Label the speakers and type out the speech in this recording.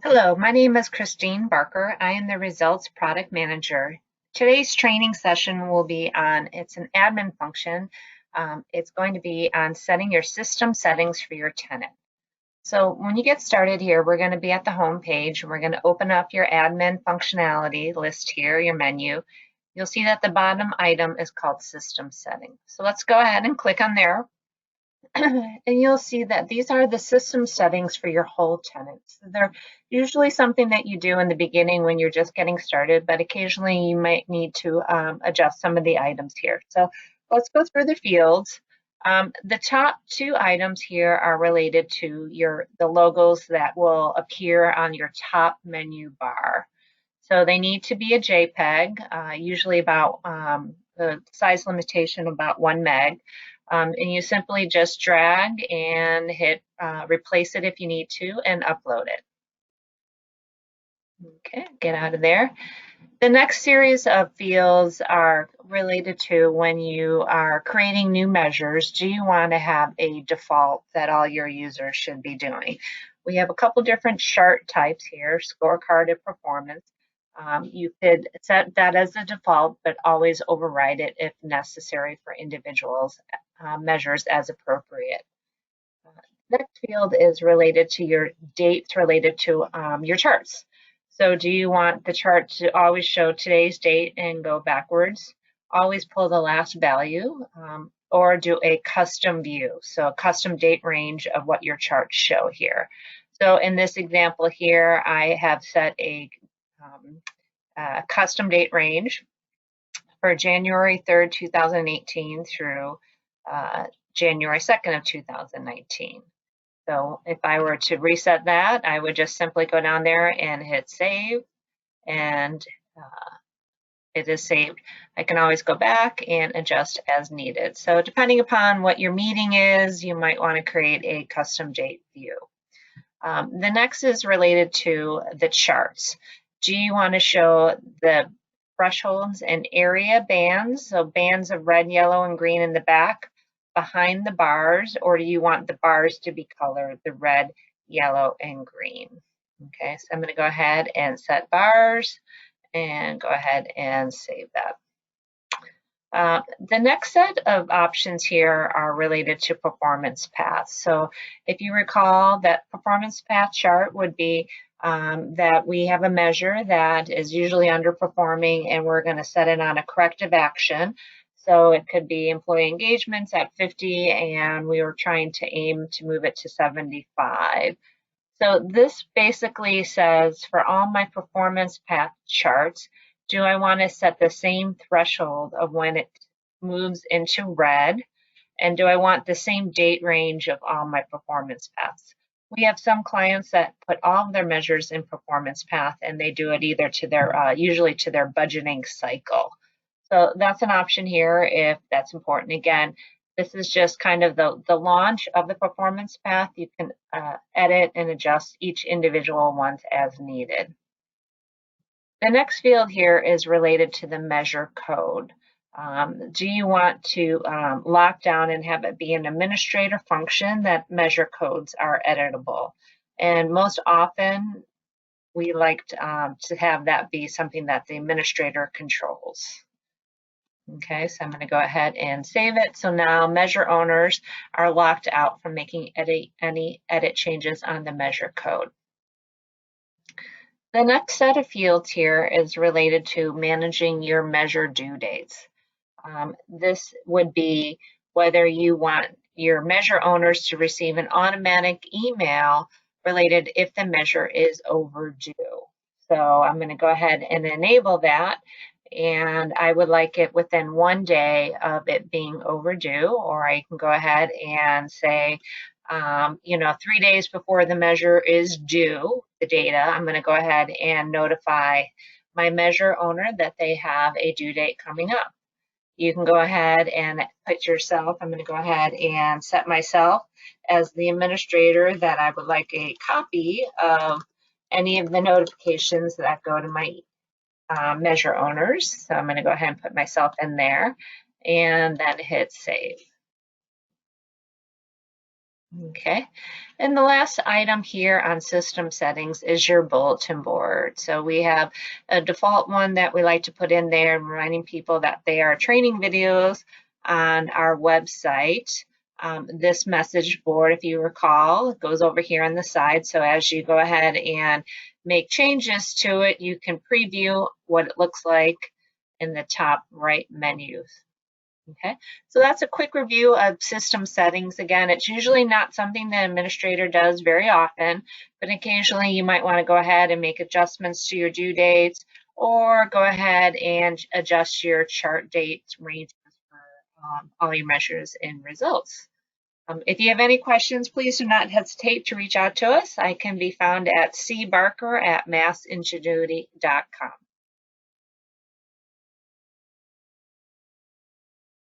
Speaker 1: Hello, my name is Christine Barker. I am the Results Product Manager. Today's training session will be on, it's an admin function. It's going to be on setting your system settings for your tenant. So when you get started here, we're going to be at the home page. We're going to open up your admin functionality list here, your menu. You'll see that the bottom item is called System Settings. So let's go ahead and click on there. And you'll see that these are the system settings for your whole tenant. So they're usually something that you do in the beginning when you're just getting started, but occasionally you might need to adjust some of the items here. So let's go through the fields. The top two items here are related to the logos that will appear on your top menu bar. So they need to be a JPEG, usually about the size limitation about 1 meg. And you simply just drag and hit replace it if you need to and upload it. Okay, get out of there. The next series of fields are related to when you are creating new measures. Do you want to have a default that all your users should be doing? We have a couple different chart types here, scorecard and performance. You could set that as a default, but always override it if necessary for individuals measures as appropriate. Next field is related to your dates related to your charts. So do you want the chart to always show today's date and go backwards? Always pull the last value or do a custom view. So a custom date range of what your charts show here. So in this example here, I have set a custom date range for January 3rd, 2018 through January 2nd of 2019. So if I were to reset that, I would just simply go down there and hit save, and it is saved. I can always go back and adjust as needed. So depending upon what your meeting is, you might want to create a custom date view. The next is related to the charts. Do you want to show the thresholds and area bands, so bands of red, yellow, and green in the back behind the bars, or do you want the bars to be colored the red, yellow, and green? Okay, so I'm going to go ahead and set bars and go ahead and save that. The next set of options here are related to performance paths. So if you recall, that performance path chart would be that we have a measure that is usually underperforming and we're going to set it on a corrective action. So it could be employee engagements at 50 and we were trying to aim to move it to 75. So this basically says for all my performance path charts, do I want to set the same threshold of when it moves into red? And do I want the same date range of all my performance paths? We have some clients that put all of their measures in performance path and they do it either to their, usually to their budgeting cycle. So that's an option here if that's important. Again, this is just kind of the launch of the performance path. You can edit and adjust each individual ones as needed. The next field here is related to the measure code. Do you want to lock down and have it be an administrator function that measure codes are editable? And most often, we like to have that be something that the administrator controls. Okay, so I'm going to go ahead and save it. So now measure owners are locked out from making any edit changes on the measure code. The next set of fields here is related to managing your measure due dates. This would be whether you want your measure owners to receive an automatic email related if the measure is overdue. So I'm going to go ahead and enable that. And I would like it within 1 day of it being overdue, or I can go ahead and say, 3 days before the measure is due, the data, I'm going to go ahead and notify my measure owner that they have a due date coming up. You can go ahead and put yourself, I'm going to go ahead and set myself as the administrator that I would like a copy of any of the notifications that go to my measure owners. So I'm going to go ahead and put myself in there and then hit save. Okay, and the last item here on system settings is your bulletin board. So we have a default one that we like to put in there, reminding people that they are training videos on our website. This message board, if you recall, goes over here on the side. So as you go ahead and make changes to it, you can preview what it looks like in the top right menu. Okay, so that's a quick review of system settings. Again, it's usually not something the administrator does very often, but occasionally you might want to go ahead and make adjustments to your due dates or go ahead and adjust your chart dates ranges for all your measures and results. If you have any questions, please do not hesitate to reach out to us. I can be found at cbarker@massingenuity.com.